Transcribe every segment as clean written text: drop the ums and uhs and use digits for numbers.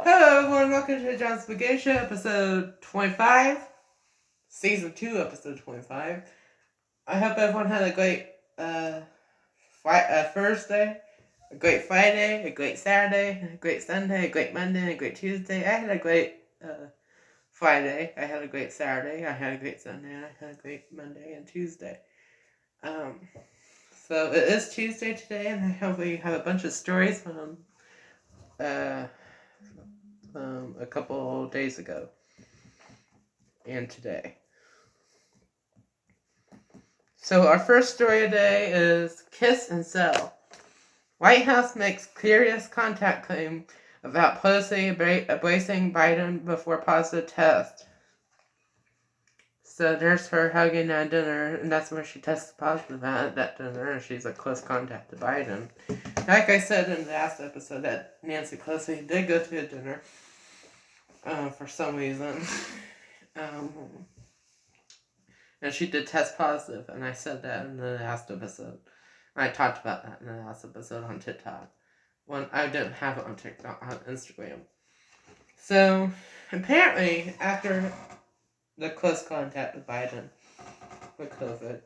Hello everyone, welcome to Jonhson Mclang Show, episode 25, season 2, episode 25. I hope everyone had a great Thursday, a great Friday, a great Saturday, a great Sunday, a great Monday, a great Tuesday. I had a great Friday, I had a great Saturday, I had a great Sunday, and I had a great Monday and Tuesday. So it is Tuesday today, and I hope we have a bunch of stories from a couple days ago and today. So our first story today is Kiss and Sell. White House makes curious contact claim about Pelosi embracing Biden before positive test. So there's her hugging at dinner, and that's where she tested positive at that dinner, and she's a close contact to Biden. Like I said in the last episode, that Nancy Pelosi did go to a dinner for some reason. And she did test positive, and I said that in the last episode. I talked about that in the last episode on TikTok. When I didn't have it on TikTok, on Instagram. So, apparently, after the close contact with Biden with COVID,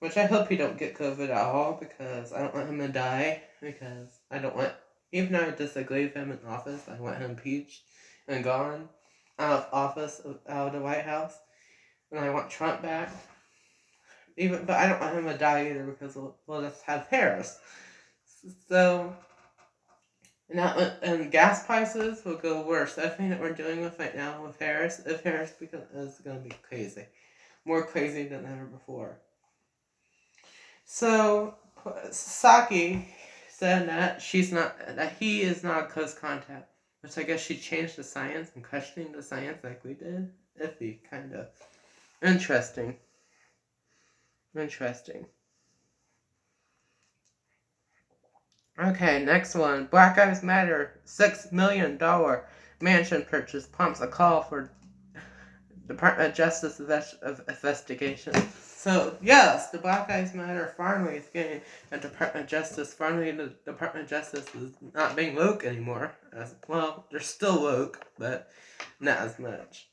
which I hope he don't get COVID at all, because I don't want him to die, because I don't want, even though I disagree with him in office, I want him impeached and gone out of office, out of the White House. And I want Trump back. But I don't want him to die either, because we'll just have Harris. So, and gas prices will go worse. Everything that we're dealing with right now with Harris, is going to be crazy. More crazy than ever before. So, Saki said that he is not a close contact. Which I guess she changed the science and questioning the science like we did. Iffy, kind of. Interesting. Okay, next one. Black Lives Matter $6 million mansion purchase prompts a call for Department of Justice investigation. So, yes, the Black Lives Matter finally is getting a Department of Justice. Finally, the Department of Justice is not being woke anymore. Well, they're still woke, but not as much.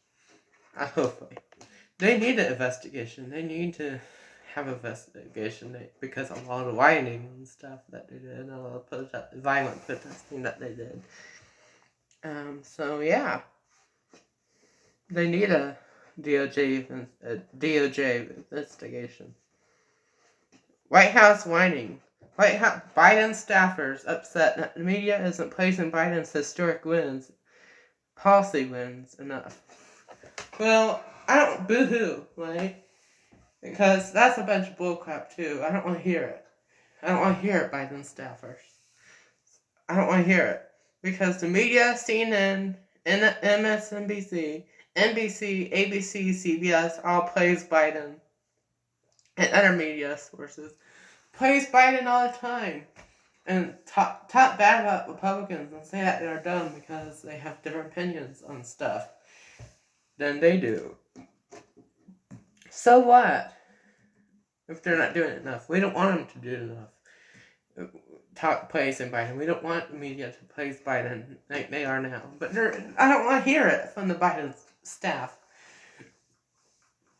Hopefully. They need an investigation. They need to have an investigation because of all the rioting and stuff that they did, and all the violent protesting that they did. So yeah, they need a DOJ investigation. White House whining. Biden staffers upset that the media isn't praising Biden's historic policy wins enough. Well, I don't boo-hoo, right? Because that's a bunch of bullcrap, too. I don't want to hear it. I don't want to hear it, Biden staffers. I don't want to hear it. Because the media, CNN, MSNBC, NBC, ABC, CBS, all praise Biden. And other media sources praise Biden all the time. And talk bad about Republicans and say that they're dumb because they have different opinions on stuff than they do. So what? If they're not doing enough. We don't want them to do enough. Praising Biden. We don't want the media to praise Biden like they are now. But I don't want to hear it from the Biden staff.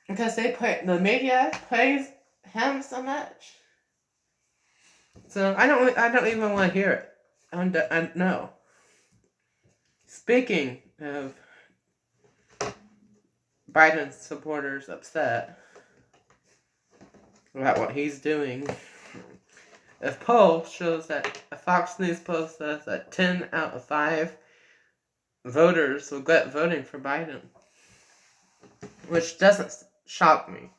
Because the media praise him so much. So I don't even want to hear it. No. Speaking of Biden's supporters upset about what he's doing, a poll shows that a Fox News poll says that 10 out of 5 voters will regret voting for Biden, which doesn't shock me,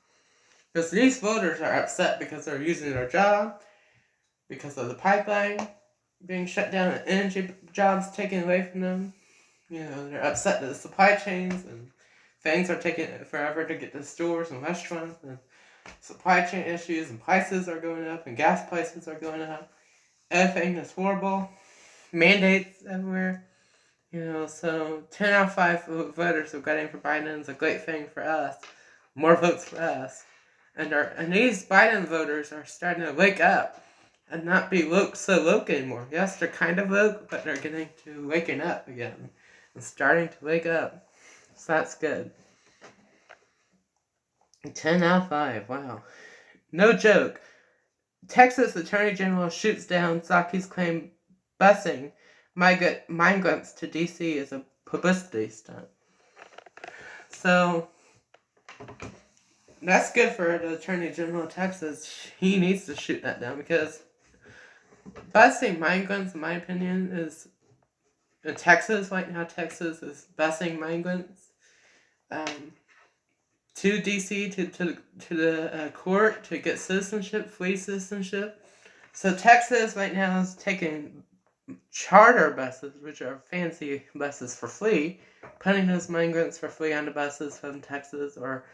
because these voters are upset because they're losing their job, because of the pipeline being shut down and energy jobs taken away from them. They're upset that the supply chains and things are taking forever to get to stores and restaurants, and supply chain issues and prices are going up, and gas prices are going up. Everything is horrible. Mandates everywhere. So 10 out of 5 voters are voting for Biden is a great thing for us. More votes for us. And these Biden voters are starting to wake up and not be so woke anymore. Yes, they're kind of woke, but they're getting to waking up again. is starting to wake up. So that's good. 10 out of 5. Wow. No joke. Texas Attorney General shoots down Psaki's claim busing migrants to D.C. is a publicity stunt. So, that's good for the Attorney General of Texas. He needs to shoot that down because busing migrants, in my opinion, is in Texas right now. Texas is busing migrants to D.C. to the court to get citizenship, free citizenship. So Texas right now is taking charter buses, which are fancy buses for free, putting those migrants for free on the buses from Texas or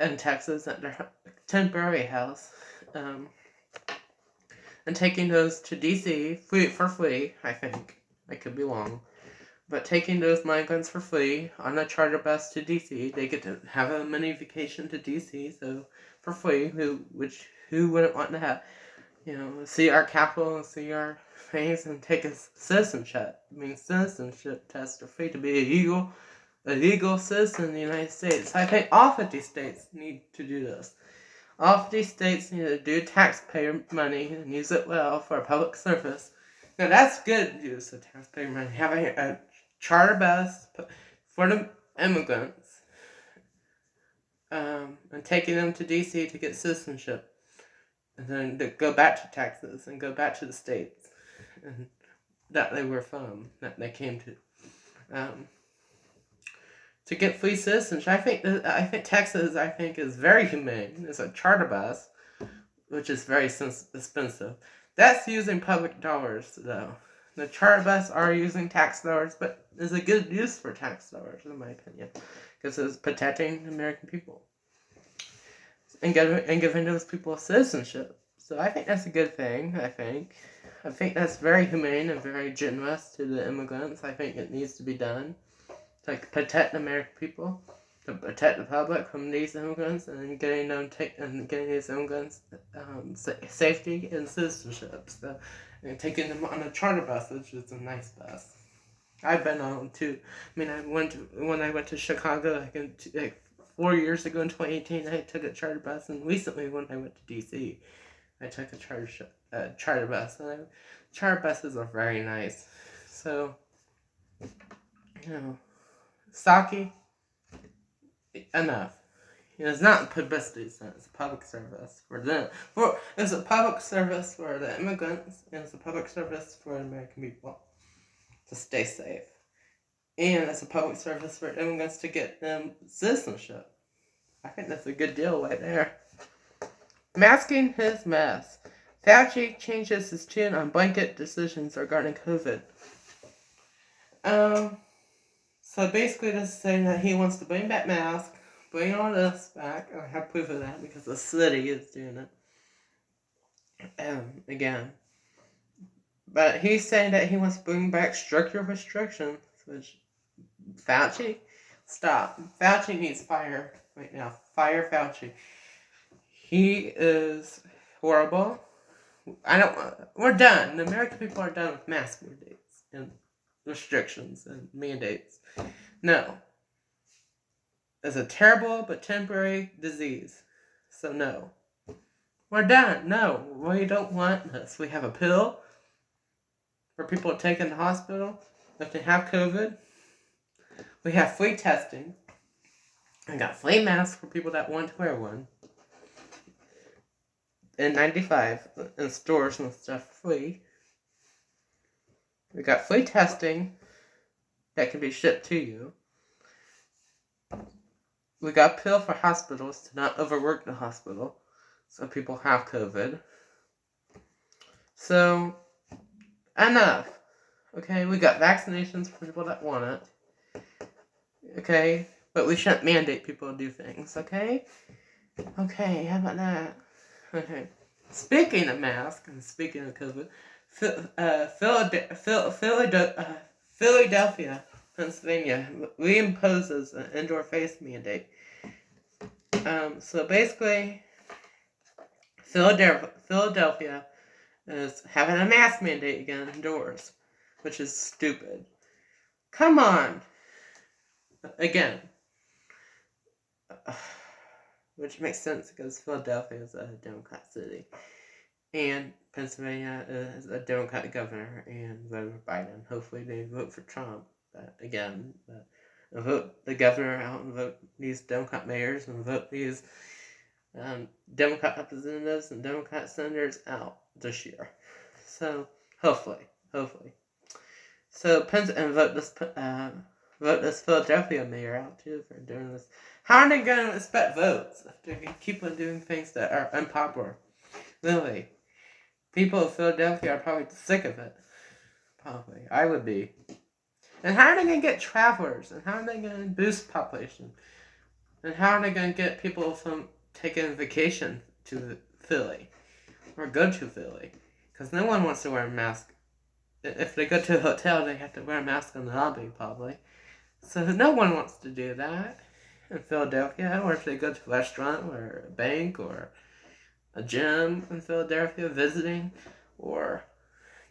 in Texas at their temporary house, and taking those to D.C. for free, I think. I could be wrong. But taking those migrants for free on a charter bus to D.C., they get to have a mini vacation to D.C., so for free, who wouldn't want to have, see our capital and see our face and take a citizenship. Citizenship tests are free to be a legal citizen in the United States. I think all 50 states need to do this. All 50 states need to do taxpayer money and use it well for public service. Now that's good use of taxpayer money. Having a charter bus for the immigrants and taking them to D.C. to get citizenship. And then to go back to Texas and go back to the states that they were from, that they came to get free citizenship. I think Texas is very humane. It's a charter bus, which is very expensive. That's using public dollars, though. The charter bus are using tax dollars, but is a good use for tax dollars, in my opinion, because it's protecting the American people and giving those people citizenship. So I think that's a good thing. I think that's very humane and very generous to the immigrants. I think it needs to be done to protect the American people, to protect the public from these immigrants, and getting these immigrants safety and citizenship. So, and taking them on a charter bus, which is a nice bus. I've been on too. When I went to Chicago, like 4 years ago in 2018, I took a charter bus, and recently when I went to D.C., I took a charter bus. And charter buses are very nice. So, Psaki, enough. It's not publicity stunt. It's a public service for them. It's a public service for the immigrants, and it's a public service for the American people to stay safe. And it's a public service for immigrants to get them citizenship. I think that's a good deal right there. Masking his mess. Fauci changes his tune on blanket decisions regarding COVID. So basically this is saying that he wants to bring back masks, bring all this back. I have proof of that because the city is doing it. Again. But he's saying that he wants to bring back stricter restrictions, which Fauci, stop. Fauci needs fire right now. Fire Fauci. He is horrible. We're done. The American people are done with mask mandates and restrictions and mandates. No. It's a terrible but temporary disease. So no. We're done. No. We don't want this. We have a pill for people to take in the hospital if they have COVID. We have free testing. I got free masks for people that want to wear one. N95 in stores and stuff free. We got free testing that can be shipped to you. We got a pill for hospitals to not overwork the hospital so people have COVID. So, enough. Okay, we got vaccinations for people that want it. Okay, but we shouldn't mandate people to do things, okay? Okay, how about that? Okay. Speaking of masks and speaking of COVID, Philadelphia, Pennsylvania, reimposes an indoor face mandate. So basically, Philadelphia is having a mask mandate again indoors, which is stupid. Come on. Again. Which makes sense because Philadelphia is a Democrat city. And Pennsylvania is a Democrat governor and voted for Biden. Hopefully they vote for Trump. Vote the governor out and vote these Democrat mayors and vote these Democrat representatives and Democrat senators out this year. So hopefully. So and vote this Philadelphia mayor out too for doing this. How are they going to expect votes if they keep on doing things that are unpopular? Really, people of Philadelphia are probably sick of it. Probably, I would be. And how are they going to get travelers? And how are they going to boost population? And how are they going to get people from taking vacation to Philly or go to Philly? Because no one wants to wear a mask. If they go to a hotel, they have to wear a mask in the lobby, probably. So no one wants to do that in Philadelphia. Or if they go to a restaurant or a bank or a gym in Philadelphia, visiting, or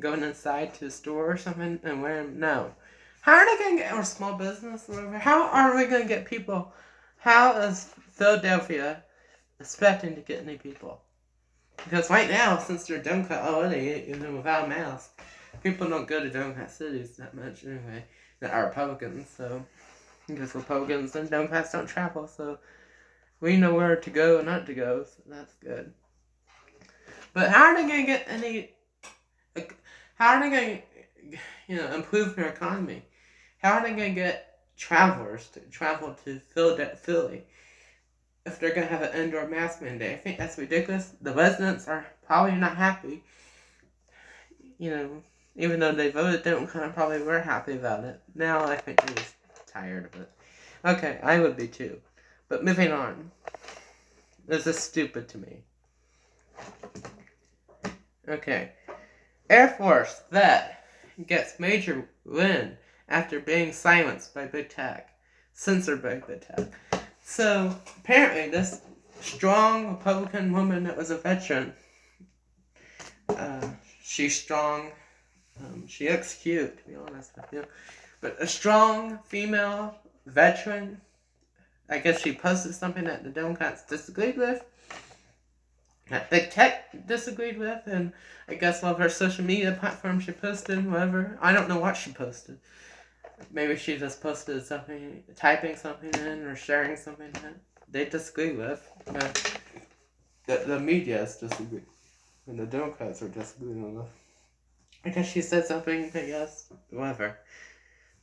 going inside to a store or something and wearing, no. How are they going to get, or small business or whatever, how are we going to get people? How is Philadelphia expecting to get any people? Because right now, since they're Democrat already, even without a mask, people don't go to Democrat cities that much anyway, that are Republicans, so, because Republicans and Democrats don't travel, so we know where to go and not to go, so that's good. But how are they going to get any, how are they going to, improve their economy? How are they going to get travelers to travel to Philly if they're going to have an indoor mask mandate? I think that's ridiculous. The residents are probably not happy. Even though they voted Democrat, probably were happy about it. Now I think they're just tired of it. Okay, I would be too. But moving on. This is stupid to me. Okay. Air Force vet gets major win after being silenced by Big Tech. Censored by Big Tech. So, apparently this strong Republican woman that was a veteran, she's strong. She looks cute, to be honest with you. But a strong female veteran, I guess she posted something that the Democrats disagreed with, that Big Tech disagreed with, and I guess one of her social media platforms she posted, whatever. I don't know what she posted. Maybe she just posted something, typing something in, or sharing something in. They disagree with. The media is disagreeing. And the Democrats are disagreeing with. I guess she said something, I guess, whatever.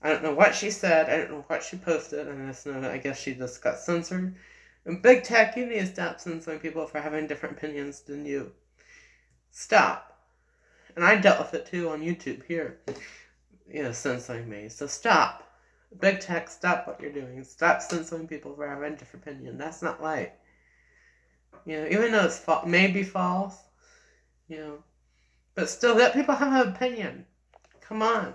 I don't know what she said, I don't know what she posted, and I just know that I guess she just got censored. And Big Tech, you need to stop censoring people for having different opinions than you. Stop. And I dealt with it too on YouTube here. Censoring me. So stop. Big Tech, stop what you're doing. Stop censoring people for having a different opinion. That's not right. Even though it's maybe false, but still let people have an opinion. Come on.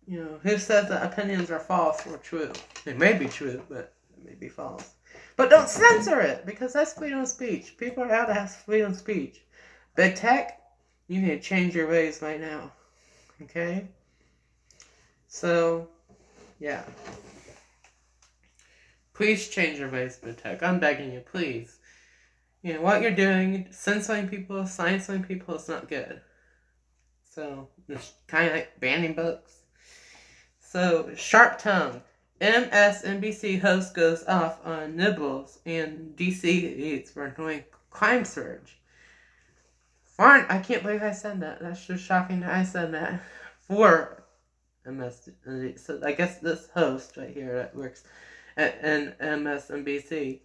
Who says that opinions are false or true? They may be true, but they may be false. But don't censor it, because that's freedom of speech. People are allowed to have freedom of speech. Big Tech, you need to change your ways right now. Okay? So, yeah. Please change your ways, Big Tech. I'm begging you, please. What you're doing, censoring people, silencing people, is not good. So, it's kind of like banning books. So, sharp tongue. MSNBC host goes off on nibbles and DC aides for annoying crime surge. I can't believe I said that. That's just shocking that I said that. For MSNBC. So, I guess this host right here that works at MSNBC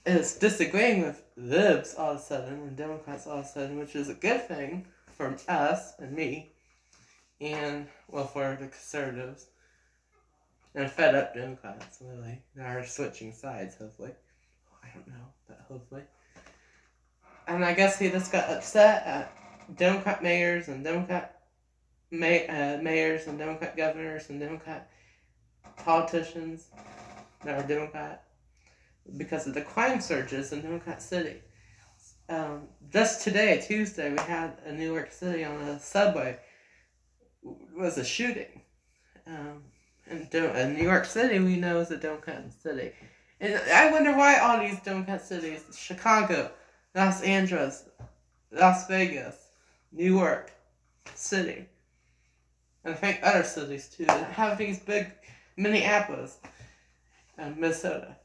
is disagreeing with libs all of a sudden and Democrats all of a sudden, which is a good thing for us and me. And, for the conservatives. And fed up Democrats, really. They are switching sides, hopefully. I don't know, but hopefully. And I guess he just got upset at Democrat mayors and Democrat mayors and Democrat governors and Democrat politicians that are Democrat because of the crime surges in Democrat City. Just today, Tuesday, we had in New York City on a subway was a shooting. And New York City, we know, is a Democrat city. And I wonder why all these Democrat cities, Chicago, Los Angeles, Las Vegas, New York City, and I think other cities too, that have these big, Minneapolis and Minnesota,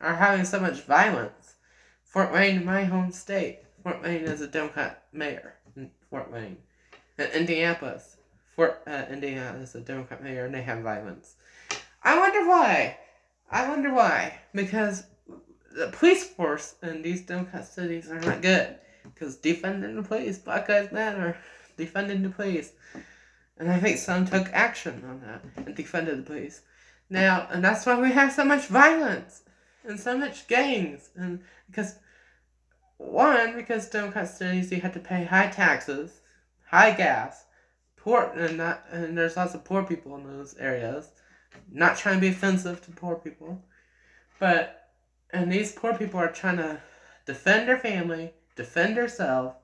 are having so much violence. Fort Wayne, my home state, Fort Wayne is a Democrat mayor in Fort Wayne. And Indianapolis, Indiana is a Democrat mayor, and they have violence. I wonder why. Because the police force in these Democrat cities are not good. Because defending the police, Black Lives Matter, defending the police. And I think some took action on that and defended the police. Now, and that's why we have so much violence and so much gangs. And because Democrat cities, you have to pay high taxes, high gas, and there's lots of poor people in those areas. Not trying to be offensive to poor people, and these poor people are trying to defend their family, defend themselves,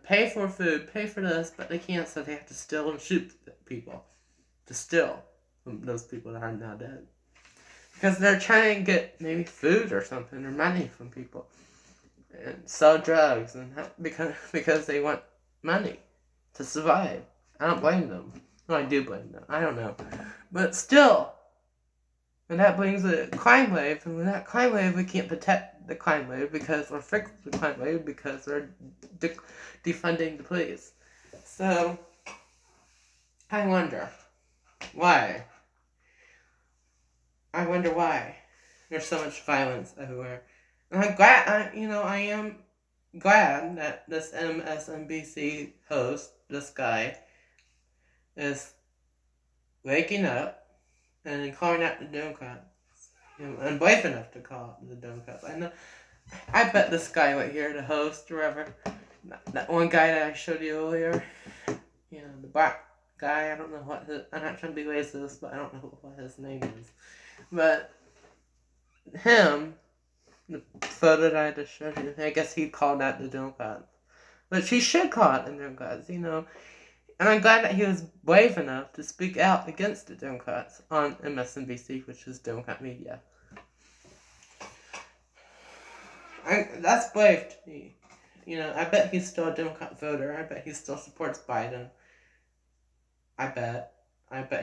pay for food, pay for this, but they can't, so they have to steal and shoot people. To steal from those people that are now dead. Because they're trying to get maybe food or something, or money from people. And sell drugs, and because they want money to survive. I don't blame them. No, I do blame them. I don't know. But still, and that brings a crime wave, and with that crime wave, we can't protect the crime wave or fix the crime wave because we're defunding the police. So, I wonder why. There's so much violence everywhere. And I am glad that this MSNBC host, this guy, is waking up and calling out the Democrats. And brave enough to call out the Democrats. I bet this guy right here, the host or whatever, that one guy that I showed you earlier, the black guy, I don't know I'm not trying to be racist, but I don't know what his name is. But him, the photo that I just showed you, I guess he called out the Democrats. But he should call out the Democrats, And I'm glad that he was brave enough to speak out against the Democrats on MSNBC, which is Democrat media. That's brave to me. I bet he's still a Democrat voter. I bet he still supports Biden. I bet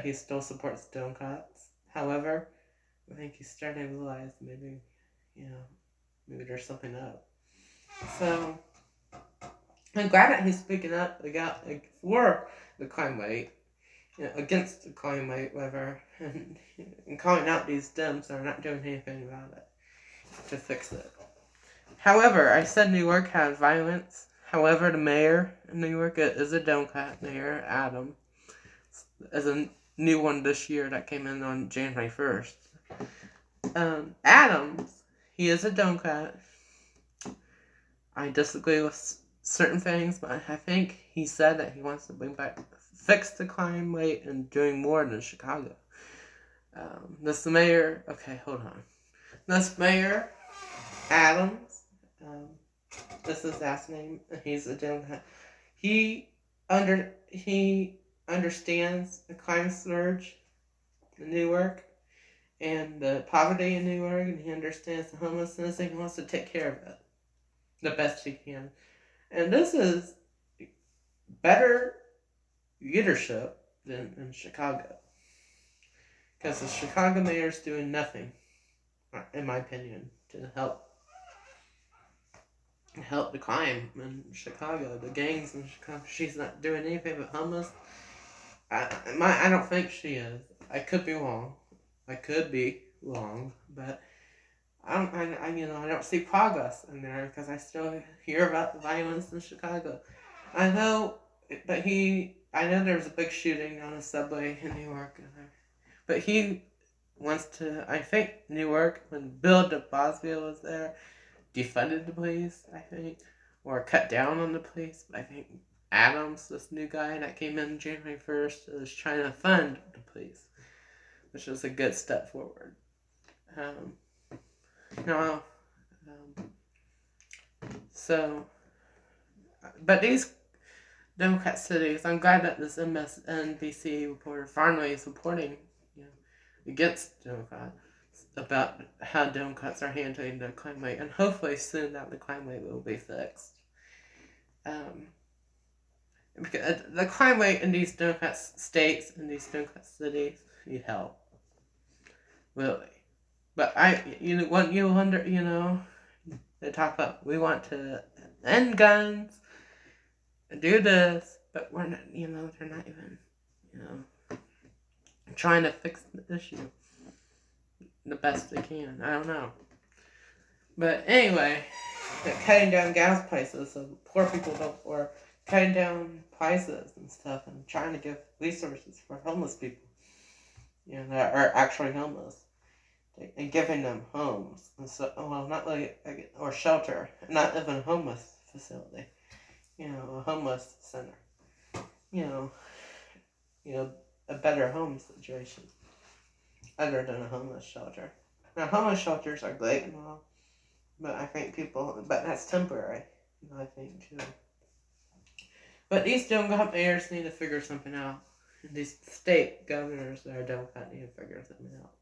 he still supports Democrats. However, I think he's starting to realize maybe there's something up. So, I'm glad that he's speaking up for the crime rate, against the crime rate, whatever, and calling out these Dems that are not doing anything about it to fix it. However, I said New York had violence. However, the mayor in New York is a Democrat, Mayor Adams, is a new one this year that came in on January 1st. Adams, he is a Democrat. I disagree with certain things, but I think he said that he wants to fix the crime rate and doing more than Chicago. This mayor, okay, hold on. This Mayor Adams, this is his last name, he's a Democrat. He understands the crime surge in New York and the poverty in New York, and he understands the homelessness, and he wants to take care of it the best he can. And this is better leadership than in Chicago. Because the Chicago mayor's doing nothing, in my opinion, to help the crime in Chicago, the gangs in Chicago. She's not doing anything but homeless. I don't think she is. I could be wrong, but I don't see progress in there because I still hear about the violence in Chicago. I know there was a big shooting on a subway in New York, but he wants to. I think New York, when Bill de Blasio was there, defunded the police. I think, or cut down on the police. But I think Adams, this new guy that came in January 1st, is trying to fund the police, which is a good step forward. But Democrat cities. I'm glad that this MSNBC reporter finally is reporting, against Democrats about how Democrats are handling the crime rate, and hopefully soon that the crime rate will be fixed. Because the crime rate in these Democrat states and these Democrat cities need help, really. But you wonder, they talk about we want to end guns, do this, but we're not, they're not even, trying to fix the issue the best they can. I don't know. But anyway, cutting down gas prices so poor people don't, or cutting down prices and stuff, and trying to give resources for homeless people, that are actually homeless, and giving them homes, and so, well, not really, or shelter, not even a homeless facility, a homeless center, you know, a better home situation, other than a homeless shelter. Now, homeless shelters are great and all, but that's temporary, I think, too. But these Democrat mayors need to figure something out. And these state governors that are Democrat need to figure something out.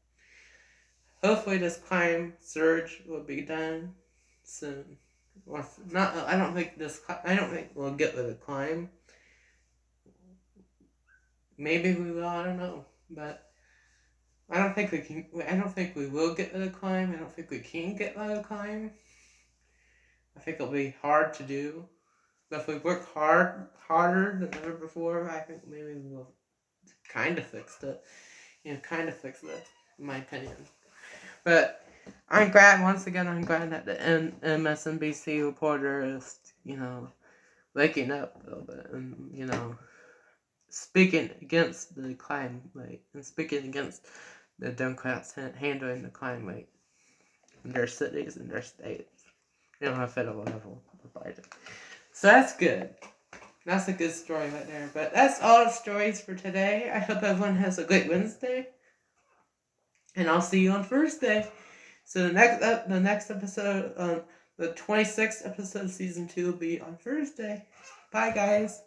Hopefully this crime surge will be done soon. I don't think we'll get rid of crime. Maybe we will, I don't know. But I don't think we will get rid of crime. I don't think we can get rid of crime. I think it'll be hard to do. But if we work harder than ever before, I think maybe we will kind of fix it. In my opinion. But I'm glad that the MSNBC reporter is, waking up a little bit and, speaking against the crime rate and speaking against the Democrats handling the crime rate in their cities and their states, on a federal level. So that's good. That's a good story right there. But that's all the stories for today. I hope everyone has a great Wednesday. And I'll see you on Thursday. So the next episode, the 26th episode of season 2 will be on Thursday. Bye, guys.